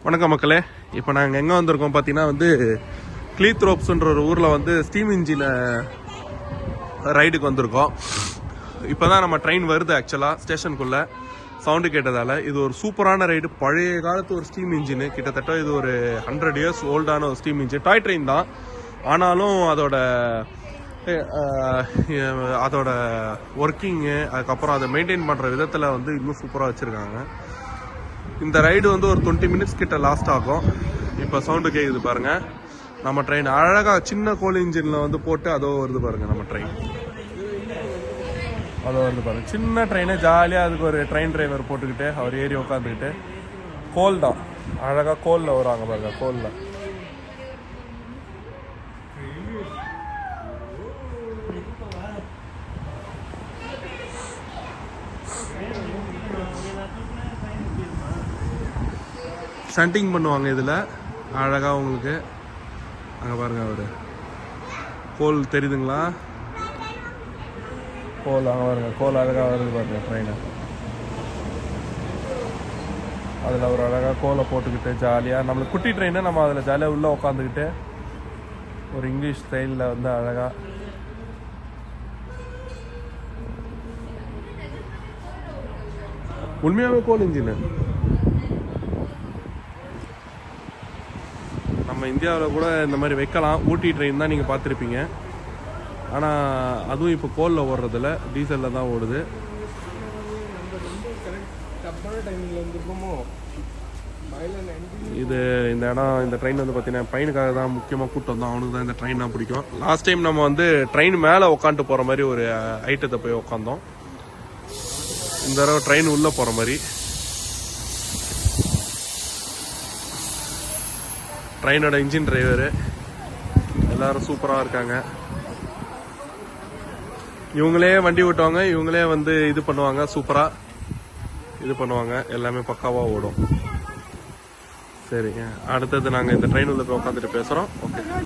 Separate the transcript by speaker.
Speaker 1: வணக்கம் மக்களே. இப்போ நாங்கள் எங்கே வந்திருக்கோம் பார்த்தீங்கன்னா கிளீத்ரோப்ஸ்ன்ற ஒரு ஊரில் ஸ்டீம் இன்ஜினை ரைடுக்கு வந்திருக்கோம். இப்போ தான் நம்ம ட்ரெயின் வருது. ஆக்சுவலாக ஸ்டேஷனுக்குள்ளே சவுண்டு கேட்டதால் இது ஒரு சூப்பரான ரைடு. பழைய காலத்து ஒரு ஸ்டீம் இன்ஜின், கிட்டத்தட்ட இது ஒரு 100 years ஓல்டான ஒரு ஸ்டீம் இன்ஜின். டாய் ட்ரெயின் தான், ஆனாலும் அதோட ஒர்க்கிங்கு, அதுக்கப்புறம் அதை மெயின்டைன் பண்ணுற விதத்தில் இன்னும் சூப்பராக வச்சுருக்காங்க. இந்த ரைடு ஒரு 20 minutes கிட்ட லாஸ்ட் ஆகும். இப்போ சவுண்டு கேட்குது பாருங்கள். நம்ம ட்ரெயின் அழகாக சின்ன கோல் இன்ஜினில் போட்டு அதோ வருது பாருங்கள். நம்ம ட்ரெயின் அதோ வருது பாருங்கள். சின்ன ட்ரெயினை ஜாலியாக அதுக்கு ஒரு ட்ரெயின் டிரைவர் போட்டுக்கிட்டு அவர் ஏறி உட்காந்துக்கிட்டு கோல் தான் அழகாக கோலில் வருவாங்க பாருங்கள். கோலில் ஸ்டண்டிங் பண்ணுவாங்க. இதில் அழகாக உங்களுக்கு அங்கே பாருங்கள், அவர் கோல் தெரியுதுங்களா? கோல் அங்கே பாருங்க, கோல் அழகாக வருது பாருங்க ட்ரெயினை. அதில் ஒரு அழகாக கோலை போட்டுக்கிட்டு ஜாலியாக நம்மளுக்கு குட்டி ட்ரெயினை நம்ம அதில் ஜாலியாக உள்ளே உட்காந்துக்கிட்டு ஒரு இங்கிலீஷ் ஸ்டைலில் அழகாக உண்மையாகவே கோல் இன்ஜின். நம்ம இந்தியாவில் கூட இந்த மாதிரி வைக்கலாம். ஊட்டி ட்ரெயின் தான் நீங்கள் பார்த்துருப்பீங்க. ஆனால் அதுவும் இப்போ கோலில் ஓடுறதில்ல, டீசலில் தான் ஓடுது. இந்த இடம், இந்த ட்ரெயின் பார்த்தீங்கன்னா பையனுக்காக தான் முக்கியமாக கூட்டம் தான். அவனுக்கு தான் இந்த ட்ரெயின் தான் பிடிக்கும். லாஸ்ட் டைம் நம்ம ட்ரெயின் மேலே உட்காந்துட்டு போகிற மாதிரி ஒரு ஐட்டத்தை போய் உட்காந்தோம். இந்த தடவை ட்ரெயின் உள்ளே போகிற மாதிரி. ட்ரெயினோட இன்ஜின் டிரைவரு எல்லாரும் சூப்பராக இருக்காங்க. இவங்களே வண்டி ஓட்டுவாங்க, இவங்களே இது பண்ணுவாங்க, சூப்பராக இது பண்ணுவாங்க. எல்லாமே பக்காவாக ஓடும். சரிங்க, அடுத்தது நாங்கள் இந்த ட்ரெயின் உள்ள போய் உட்காந்துட்டு பேசுகிறோம். ஓகே.